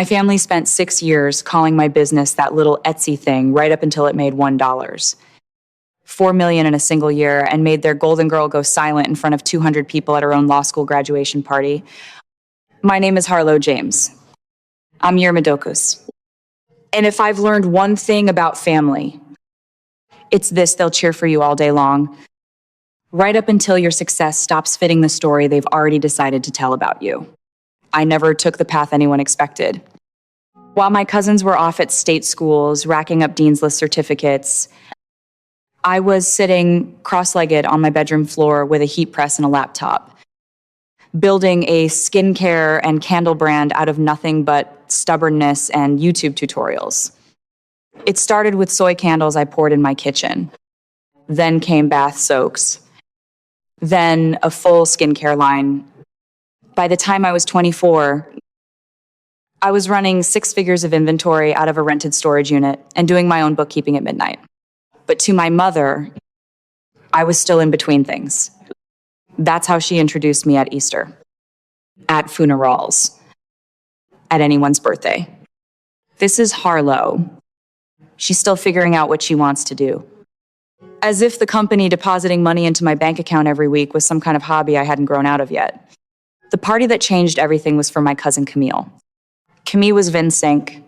My family spent 6 years calling my business that little Etsy thing right up until it made $1. 4 million in a single year, and made their golden girl go silent in front of 200 people at her own law school graduation party. My name is Harlow James. I'm Yermadokus. And if I've learned one thing about family, it's this: they'll cheer for you all day long, right up until your success stops fitting the story they've already decided to tell about you. I never took the path anyone expected. While my cousins were off at state schools, racking up Dean's List certificates, I was sitting cross-legged on my bedroom floor with a heat press and a laptop, building a skincare and candle brand out of nothing but stubbornness and YouTube tutorials. It started with soy candles I poured in my kitchen. Then came bath soaks. Then a full skincare line. By the time I was 24, I was running 6 figures of inventory out of a rented storage unit and doing my own bookkeeping at midnight. But to my mother, I was still in between things. That's how she introduced me at Easter, at funerals, at anyone's birthday. This is Harlow. She's still figuring out what she wants to do. As if the company depositing money into my bank account every week was some kind of hobby I hadn't grown out of yet. The party that changed everything was for my cousin Camille. Camille was Vinsync,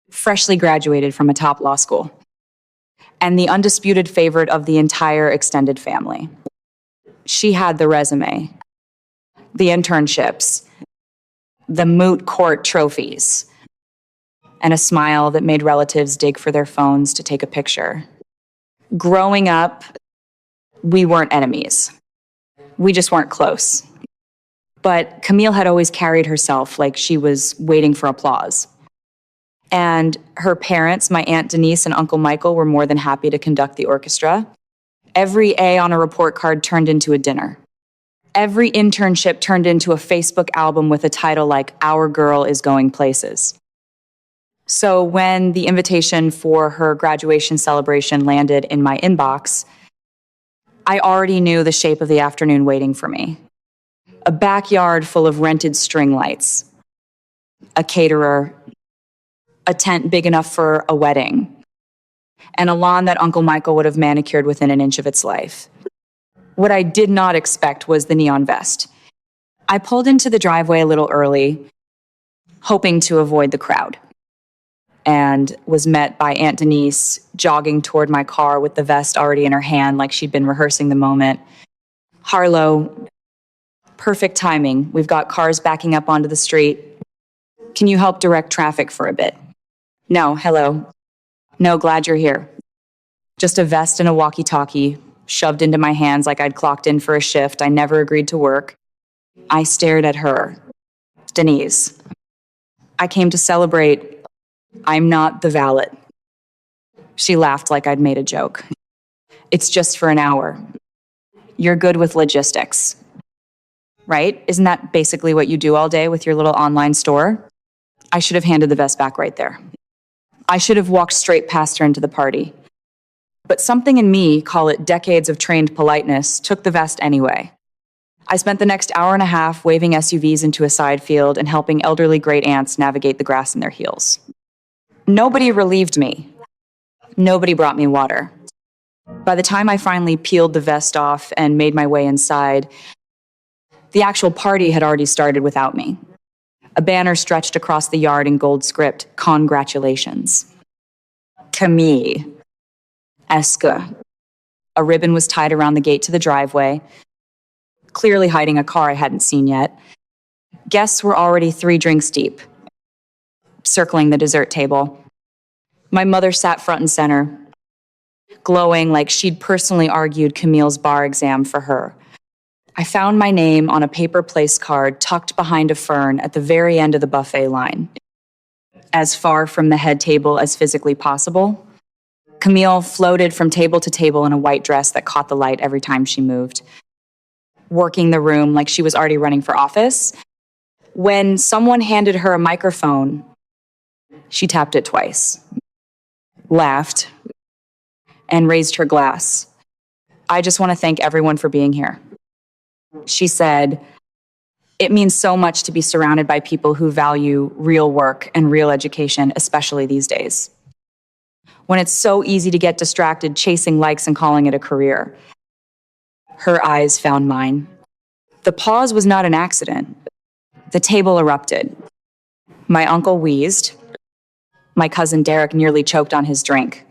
freshly graduated from a top law school, and the undisputed favorite of the entire extended family. She had the resume, the internships, the moot court trophies, and a smile that made relatives dig for their phones to take a picture. Growing up, we weren't enemies. We just weren't close. But Camille had always carried herself like she was waiting for applause. And her parents, my Aunt Denise and Uncle Michael, were more than happy to conduct the orchestra. Every A on a report card turned into a dinner. Every internship turned into a Facebook album with a title like "Our Girl is Going Places." So when the invitation for her graduation celebration landed in my inbox, I already knew the shape of the afternoon waiting for me. A backyard full of rented string lights, a caterer, a tent big enough for a wedding, and a lawn that Uncle Michael would have manicured within an inch of its life. What I did not expect was the neon vest. I pulled into the driveway a little early, hoping to avoid the crowd, and was met by Aunt Denise jogging toward my car with the vest already in her hand like she'd been rehearsing the moment. "Harlow, perfect timing. We've got cars backing up onto the street. Can you help direct traffic for a bit?" "No, hello. No, glad you're here." Just a vest and a walkie-talkie shoved into my hands like I'd clocked in for a shift I never agreed to work. I stared at her. "Denise, I came to celebrate. I'm not the valet." She laughed like I'd made a joke. "It's just for an hour. You're good with logistics, right? Isn't that basically what you do all day with your little online store?" I should have handed the vest back right there. I should have walked straight past her into the party. But something in me, call it decades of trained politeness, took the vest anyway. I spent the next hour and a half waving SUVs into a side field and helping elderly great aunts navigate the grass in their heels. Nobody relieved me. Nobody brought me water. By the time I finally peeled the vest off and made my way inside, the actual party had already started without me. A banner stretched across the yard in gold script: "Congratulations. Camille. Eske." A ribbon was tied around the gate to the driveway, clearly hiding a car I hadn't seen yet. Guests were already 3 drinks deep, circling the dessert table. My mother sat front and center, glowing like she'd personally argued Camille's bar exam for her. I found my name on a paper place card tucked behind a fern at the very end of the buffet line, as far from the head table as physically possible. Camille floated from table to table in a white dress that caught the light every time she moved, working the room like she was already running for office. When someone handed her a microphone, she tapped it twice, laughed, and raised her glass. "I just want to thank everyone for being here." She said, It means so much to be surrounded by people who value real work and real education, especially these days. When it's so easy to get distracted chasing likes and calling it a career. Her eyes found mine. The pause was not an accident. The table erupted. My uncle wheezed. My cousin Derek nearly choked on his drink.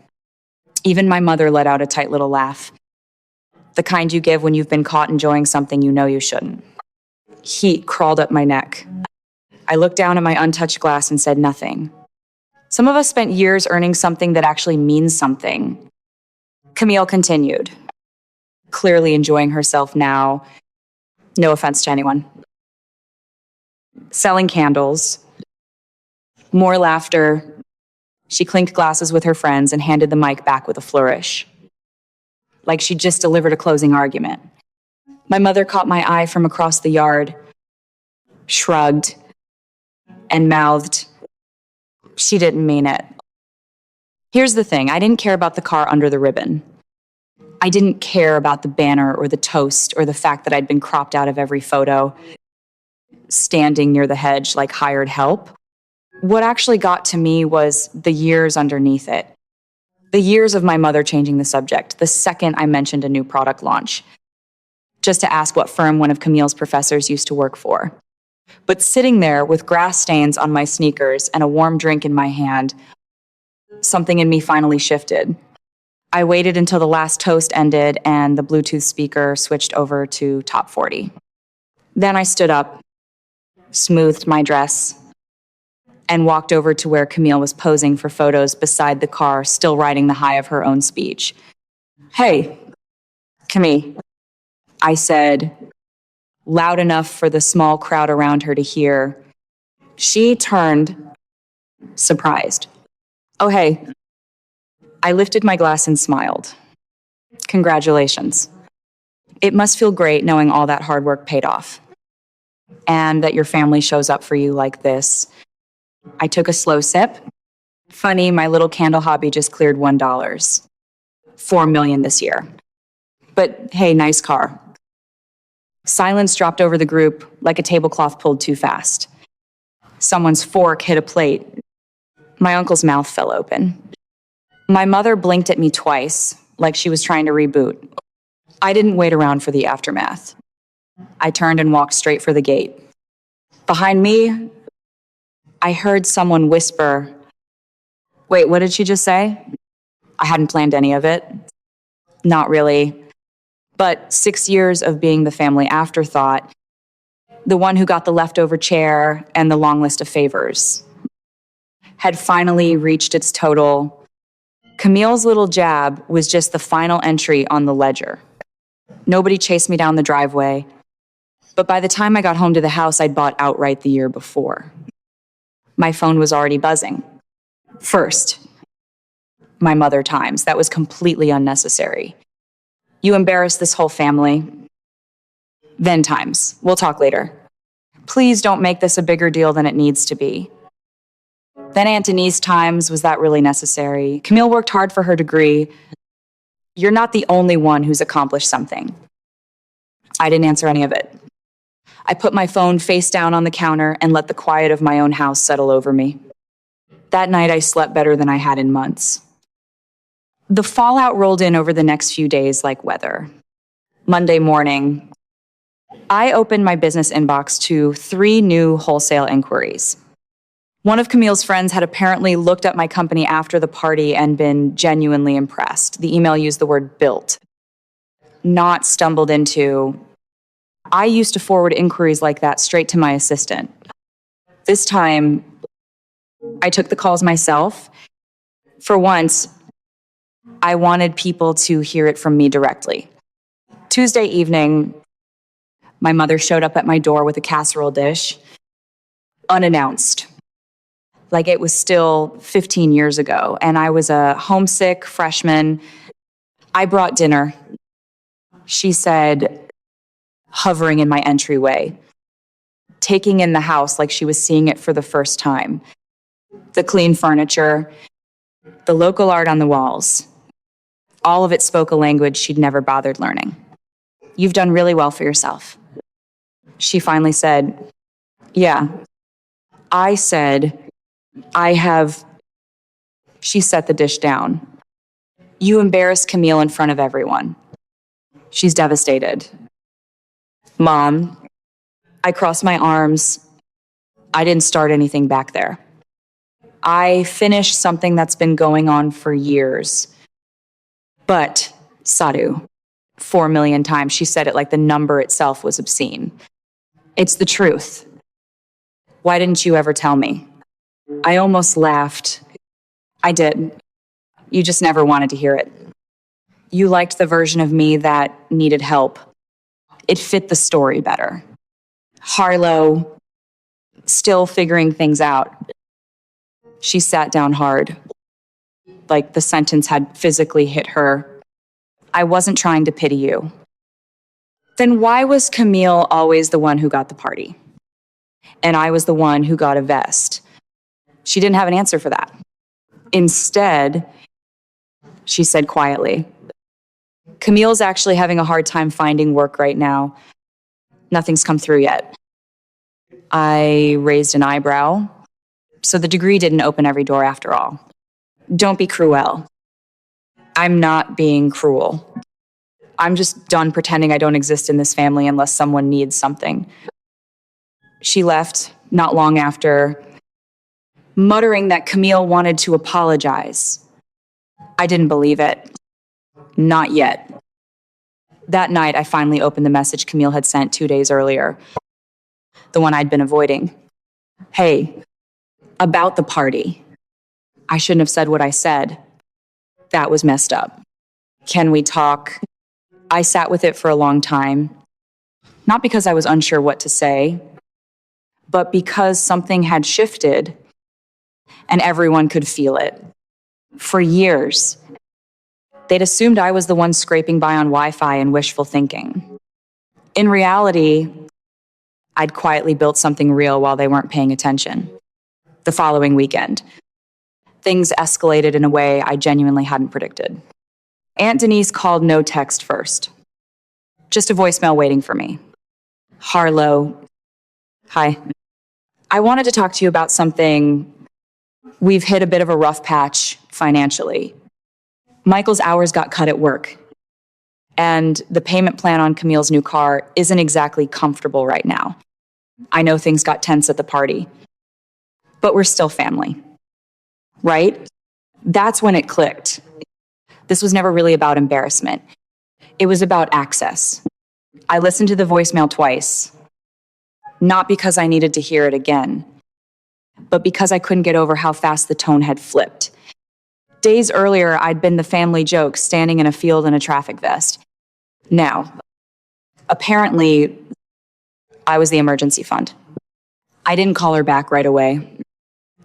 Even my mother let out a tight little laugh. The kind you give when you've been caught enjoying something you know you shouldn't. Heat crawled up my neck. I looked down at my untouched glass and said nothing. Some of us spent years earning something that actually means something. Camille continued, clearly enjoying herself now. No offense to anyone. Selling candles. More laughter. She clinked glasses with her friends and handed the mic back with a flourish. Like she'd just delivered a closing argument. My mother caught my eye from across the yard, shrugged, and mouthed, "She didn't mean it." Here's the thing, I didn't care about the car under the ribbon. I didn't care about the banner or the toast or the fact that I'd been cropped out of every photo, standing near the hedge like hired help. What actually got to me was the years underneath it. The years of my mother changing the subject the second I mentioned a new product launch, just to ask what firm one of Camille's professors used to work for. But sitting there with grass stains on my sneakers and a warm drink in my hand, something in me finally shifted. I waited until the last toast ended and the Bluetooth speaker switched over to top 40. Then I stood up, smoothed my dress, and walked over to where Camille was posing for photos beside the car, still riding the high of her own speech. "Hey, Camille," I said, loud enough for the small crowd around her to hear. She turned, surprised. "Oh, hey." I lifted my glass and smiled. "Congratulations. It must feel great knowing all that hard work paid off. And that your family shows up for you like this." I took a slow sip. Funny, my little candle hobby just cleared $1. $4 million this year. But hey, nice car. Silence dropped over the group like a tablecloth pulled too fast. Someone's fork hit a plate. My uncle's mouth fell open. My mother blinked at me twice, like she was trying to reboot. I didn't wait around for the aftermath. I turned and walked straight for the gate. Behind me, I heard someone whisper, "Wait, what did she just say?" I hadn't planned any of it. Not really. But 6 years of being the family afterthought, the one who got the leftover chair and the long list of favors, had finally reached its total. Camille's little jab was just the final entry on the ledger. Nobody chased me down the driveway, but by the time I got home to the house I'd bought outright the year before. My phone was already buzzing. First, my mother times. That was completely unnecessary. "You embarrassed this whole family." Then times. "We'll talk later. Please don't make this a bigger deal than it needs to be." Then Aunt Denise times. "Was that really necessary? Camille worked hard for her degree. You're not the only one who's accomplished something." I didn't answer any of it. I put my phone face down on the counter and let the quiet of my own house settle over me. That night I slept better than I had in months. The fallout rolled in over the next few days like weather. Monday morning, I opened my business inbox to 3 new wholesale inquiries. One of Camille's friends had apparently looked up my company after the party and been genuinely impressed. The email used the word "built," not stumbled into. I used to forward inquiries like that straight to my assistant. This time, I took the calls myself. For once, I wanted people to hear it from me directly. Tuesday evening, my mother showed up at my door with a casserole dish, unannounced. Like it was still 15 years ago, and I was a homesick freshman. I brought dinner. She said, hovering in my entryway, taking in the house like she was seeing it for the first time. The clean furniture, the local art on the walls. All of it spoke a language she'd never bothered learning. "You've done really well for yourself." She finally said, yeah. I said, I have... She set the dish down. You embarrassed Camille in front of everyone. She's devastated. Mom, I crossed my arms. I didn't start anything back there. I finished something that's been going on for years. But, Sadhu, 4 million times, she said it like the number itself was obscene. It's the truth. Why didn't you ever tell me? I almost laughed. I did. You just never wanted to hear it. You liked the version of me that needed help. It fit the story better. Harlow, still figuring things out. She sat down hard, like the sentence had physically hit her. I wasn't trying to pity you. Then why was Camille always the one who got the party? And I was the one who got a vest. She didn't have an answer for that. Instead, she said quietly, Camille's actually having a hard time finding work right now. Nothing's come through yet. I raised an eyebrow. So the degree didn't open every door after all. Don't be cruel. I'm not being cruel. I'm just done pretending I don't exist in this family unless someone needs something. She left not long after, muttering that Camille wanted to apologize. I didn't believe it. Not yet. That night, I finally opened the message Camille had sent 2 days earlier. The one I'd been avoiding. Hey, about the party. I shouldn't have said what I said. That was messed up. Can we talk? I sat with it for a long time. Not because I was unsure what to say, but because something had shifted and everyone could feel it. For years, they'd assumed I was the one scraping by on Wi-Fi and wishful thinking. In reality, I'd quietly built something real while they weren't paying attention. The following weekend, things escalated in a way I genuinely hadn't predicted. Aunt Denise called no text first. Just a voicemail waiting for me. Harlow, hi. I wanted to talk to you about something. We've hit a bit of a rough patch financially. Michael's hours got cut at work, and the payment plan on Camille's new car isn't exactly comfortable right now. I know things got tense at the party, but we're still family, right? That's when it clicked. This was never really about embarrassment. It was about access. I listened to the voicemail twice, not because I needed to hear it again, but because I couldn't get over how fast the tone had flipped. Days earlier, I'd been the family joke standing in a field in a traffic vest. Now, apparently, I was the emergency fund. I didn't call her back right away.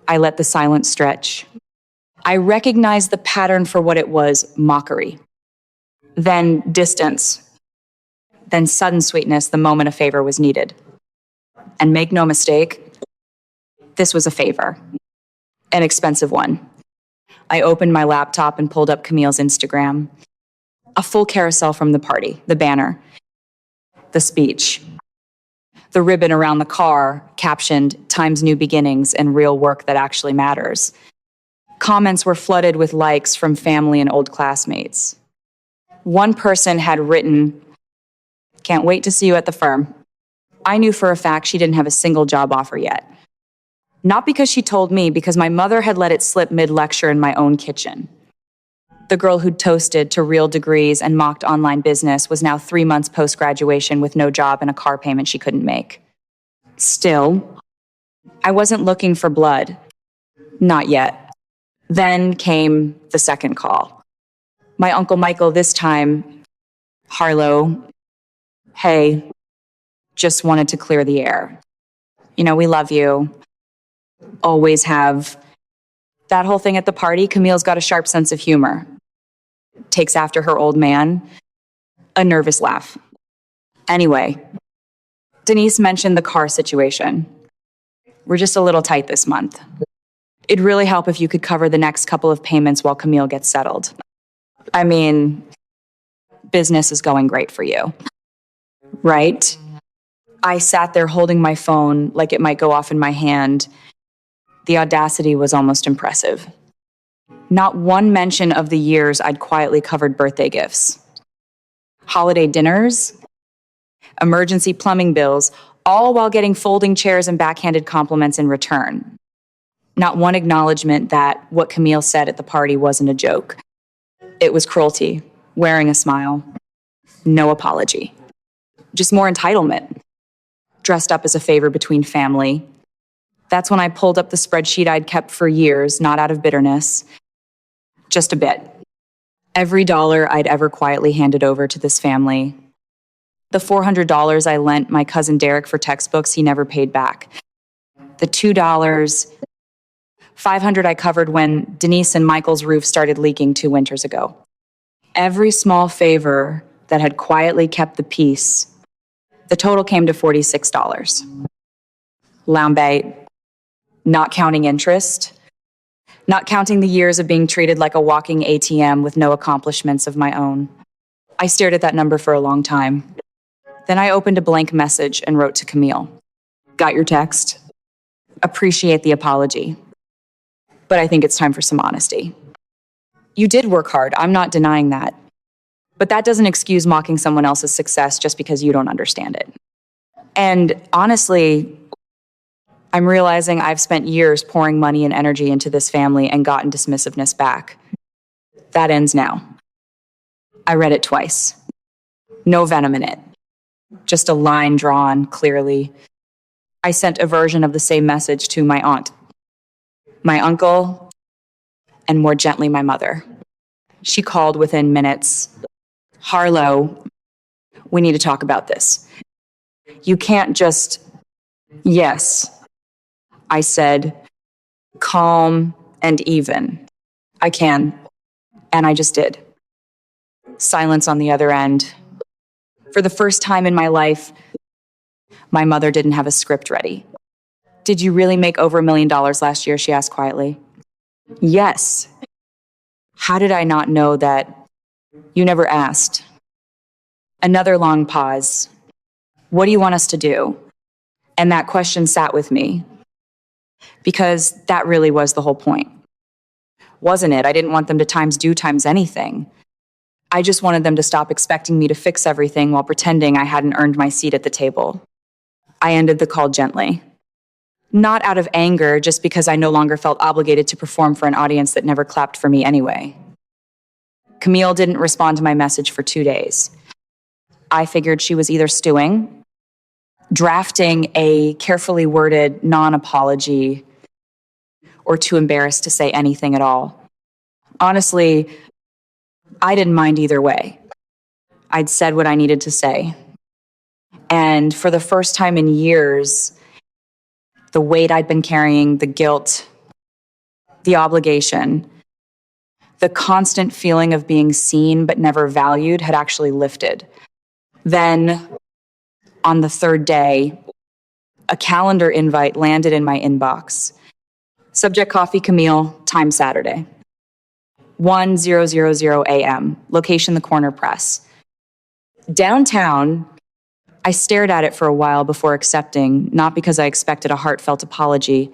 I let the silence stretch. I recognized the pattern for what it was, mockery. Then distance. Then sudden sweetness the moment a favor was needed. And make no mistake, this was a favor. An expensive one. I opened my laptop and pulled up Camille's Instagram. A full carousel from the party, the banner, the speech. The ribbon around the car captioned Time's New Beginnings and Real Work That Actually Matters. Comments were flooded with likes from family and old classmates. One person had written, "Can't wait to see you at the firm." I knew for a fact she didn't have a single job offer yet. Not because she told me, because my mother had let it slip mid-lecture in my own kitchen. The girl who'd toasted to real degrees and mocked online business was now 3 months post-graduation with no job and a car payment she couldn't make. Still, I wasn't looking for blood. Not yet. Then came the second call. My Uncle Michael this time, Harlow, hey, just wanted to clear the air. You know, we love you. Always have. That whole thing at the party, Camille's got a sharp sense of humor. Takes after her old man. A nervous laugh. Anyway, Denise mentioned the car situation. We're just a little tight this month. It'd really help if you could cover the next couple of payments while Camille gets settled. I mean, business is going great for you. Right? I sat there holding my phone like it might go off in my hand. The audacity was almost impressive. Not one mention of the years I'd quietly covered birthday gifts, holiday dinners, emergency plumbing bills, all while getting folding chairs and backhanded compliments in return. Not one acknowledgement that what Camille said at the party wasn't a joke. It was cruelty, wearing a smile. No apology. Just more entitlement. Dressed up as a favor between family. That's when I pulled up the spreadsheet I'd kept for years, not out of bitterness. Just a bit. Every dollar I'd ever quietly handed over to this family. The $400 I lent my cousin Derek for textbooks he never paid back. The $2, $500 I covered when Denise and Michael's roof started leaking 2 winters ago. Every small favor that had quietly kept the peace, the total came to $46. Lambate, not counting interest, not counting the years of being treated like a walking ATM with no accomplishments of my own. I stared at that number for a long time. Then I opened a blank message and wrote to Camille. Got your text? Appreciate the apology. But I think it's time for some honesty. You did work hard, I'm not denying that. But that doesn't excuse mocking someone else's success just because you don't understand it. And honestly, I'm realizing I've spent years pouring money and energy into this family and gotten dismissiveness back. That ends now. I read it twice. No venom in it. Just a line drawn clearly. I sent a version of the same message to my aunt, my uncle, and more gently, my mother. She called within minutes. Harlow, we need to talk about this. You can't just, yes, I said, calm and even. I can, and I just did. Silence on the other end. For the first time in my life, my mother didn't have a script ready. Did you really make over $1 million last year? She asked quietly. Yes. How did I not know that? You never asked. Another long pause. What do you want us to do? And that question sat with me. Because that really was the whole point. Wasn't it? I didn't want them to times anything. I just wanted them to stop expecting me to fix everything while pretending I hadn't earned my seat at the table. I ended the call gently. Not out of anger, just because I no longer felt obligated to perform for an audience that never clapped for me anyway. Camille didn't respond to my message for 2 days. I figured she was either stewing, drafting a carefully worded non-apology, or too embarrassed to say anything at all. Honestly, I didn't mind either way. I'd said what I needed to say. And for the first time in years, the weight I'd been carrying, the guilt, the obligation, the constant feeling of being seen but never valued had actually lifted. Then, on the 3rd day, a calendar invite landed in my inbox. Subject Coffee Camille, time Saturday. 10:00 a.m., location the Corner Press. Downtown, I stared at it for a while before accepting, not because I expected a heartfelt apology,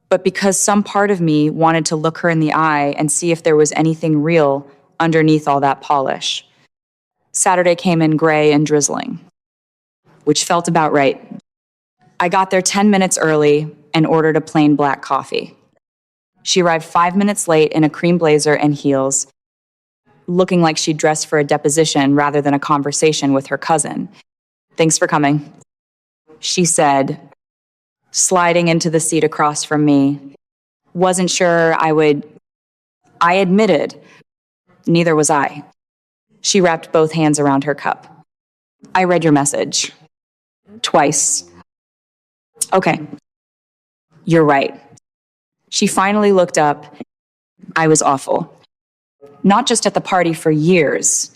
but because some part of me wanted to look her in the eye and see if there was anything real underneath all that polish. Saturday came in gray and drizzling, which felt about right. I got there 10 minutes early and ordered a plain black coffee. She arrived 5 minutes late in a cream blazer and heels, looking like she'd dressed for a deposition rather than a conversation with her cousin. Thanks for coming, she said, sliding into the seat across from me. Wasn't sure I would. I admitted, neither was I. She wrapped both hands around her cup. I read your message. Twice. Okay. You're right. She finally looked up. I was awful. Not just at the party for years.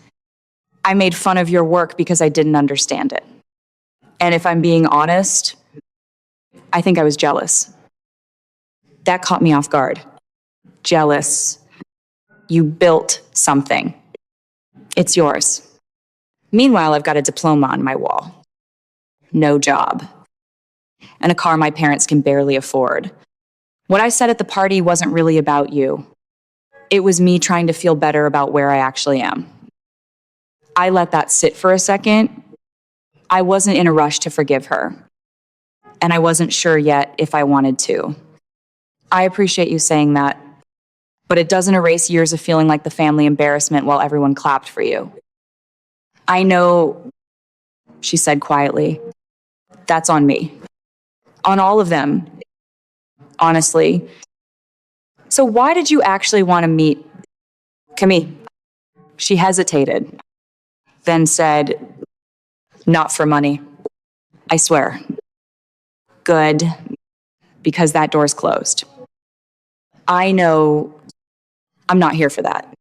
I made fun of your work because I didn't understand it. And if I'm being honest, I think I was jealous. That caught me off guard. Jealous. You built something. It's yours. Meanwhile, I've got a diploma on my wall. no job, and a car my parents can barely afford. What I said at the party wasn't really about you. It was me trying to feel better about where I actually am. I let that sit for a second. I wasn't in a rush to forgive her, and I wasn't sure yet if I wanted to. I appreciate you saying that, but it doesn't erase years of feeling like the family embarrassment while everyone clapped for you. I know, she said quietly, that's on me. On all of them, honestly. So why did you actually want to meet Camille? She hesitated, then said, not for money. I swear. Good, because that door's closed. I know I'm not here for that.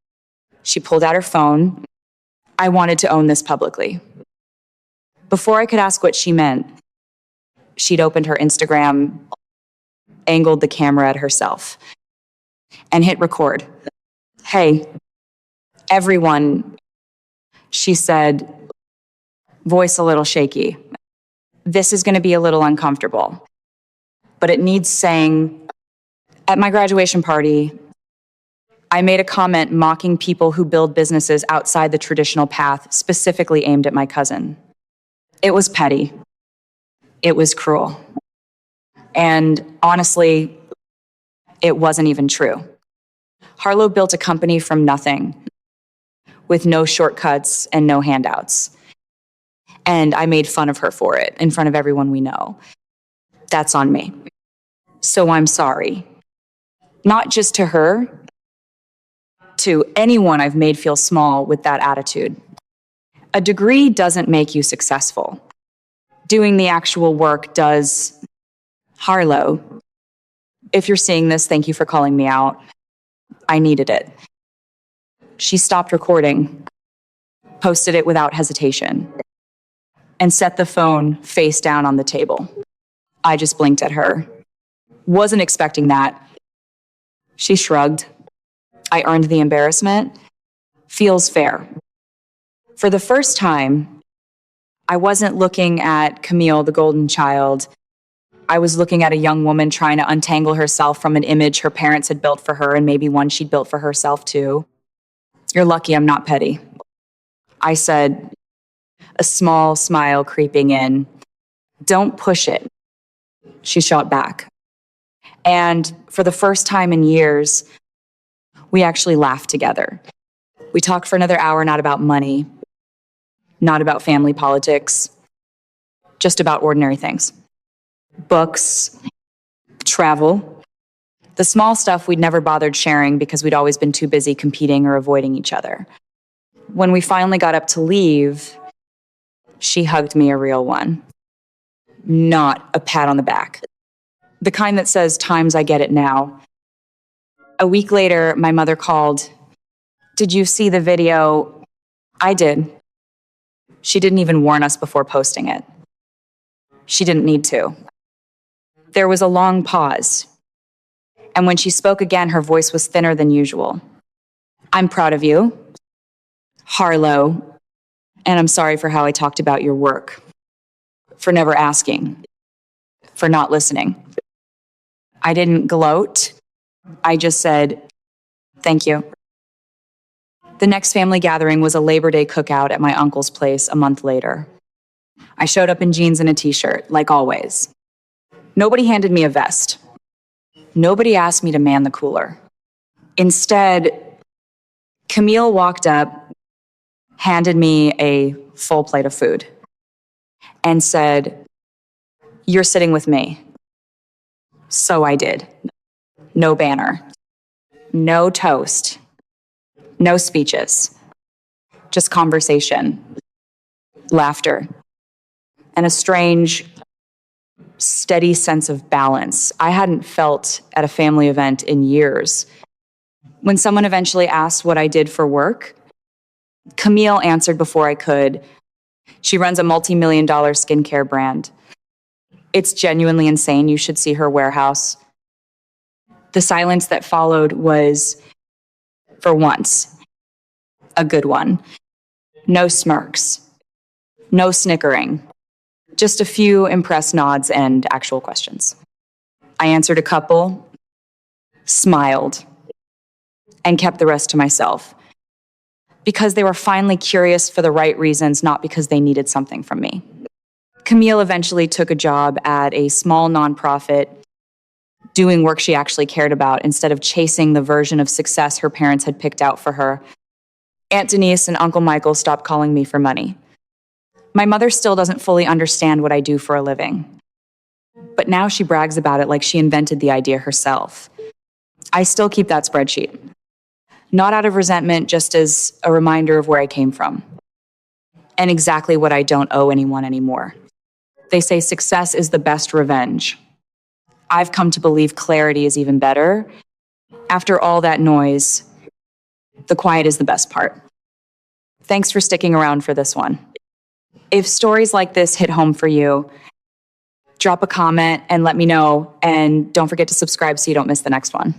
She pulled out her phone. I wanted to own this publicly. Before I could ask what she meant, she'd opened her Instagram, angled the camera at herself, and hit record. Hey, everyone, she said, voice a little shaky. This is going to be a little uncomfortable, but it needs saying. At my graduation party, I made a comment mocking people who build businesses outside the traditional path, specifically aimed at my cousin. It was petty. It was cruel. And honestly, it wasn't even true. Harlow built a company from nothing, with no shortcuts and no handouts. And I made fun of her for it in front of everyone we know. That's on me. So I'm sorry. Not just to her, to anyone I've made feel small with that attitude. A degree doesn't make you successful. Doing the actual work does. Harlow, if you're seeing this, thank you for calling me out. I needed it. She stopped recording, posted it without hesitation, and set the phone face down on the table. I just blinked at her. Wasn't expecting that. She shrugged. I earned the embarrassment. Feels fair. For the first time, I wasn't looking at Camille, the golden child. I was looking at a young woman trying to untangle herself from an image her parents had built for her and maybe one she'd built for herself too. You're lucky I'm not petty, I said, a small smile creeping in. Don't push it, she shot back. And for the first time in years, we actually laughed together. We talked for another hour, not about money, not about family politics, just about ordinary things. Books, travel, the small stuff we'd never bothered sharing because we'd always been too busy competing or avoiding each other. When we finally got up to leave, she hugged me a real one. Not a pat on the back. The kind that says, times I get it now. A week later, my mother called. Did you see the video? I did. She didn't even warn us before posting it. She didn't need to. There was a long pause. And when she spoke again, her voice was thinner than usual. I'm proud of you, Harlow, and I'm sorry for how I talked about your work, for never asking, for not listening. I didn't gloat. I just said, thank you. The next family gathering was a Labor Day cookout at my uncle's place a month later. I showed up in jeans and a t-shirt, like always. Nobody handed me a vest. Nobody asked me to man the cooler. Instead, Camille walked up, handed me a full plate of food, and said, "You're sitting with me." So I did. No banner, no toast, no speeches, just conversation, laughter, and a strange, steady sense of balance I hadn't felt at a family event in years. When someone eventually asked what I did for work, Camille answered before I could. She runs a multi-million-dollar skincare brand. It's genuinely insane. You should see her warehouse. The silence that followed was, for once, a good one. No smirks, no snickering, Just a few impressed nods and actual questions. I answered a couple, smiled, and kept the rest to myself. Because they were finally curious for the right reasons, not because they needed something from me. Camille eventually took a job at a small nonprofit, doing work she actually cared about instead of chasing the version of success her parents had picked out for her. Aunt Denise and Uncle Michael stopped calling me for money. My mother still doesn't fully understand what I do for a living. But now she brags about it like she invented the idea herself. I still keep that spreadsheet. Not out of resentment, just as a reminder of where I came from. And exactly what I don't owe anyone anymore. They say success is the best revenge. I've come to believe clarity is even better. After all that noise, the quiet is the best part. Thanks for sticking around for this one. If stories like this hit home for you, drop a comment and let me know. And don't forget to subscribe so you don't miss the next one.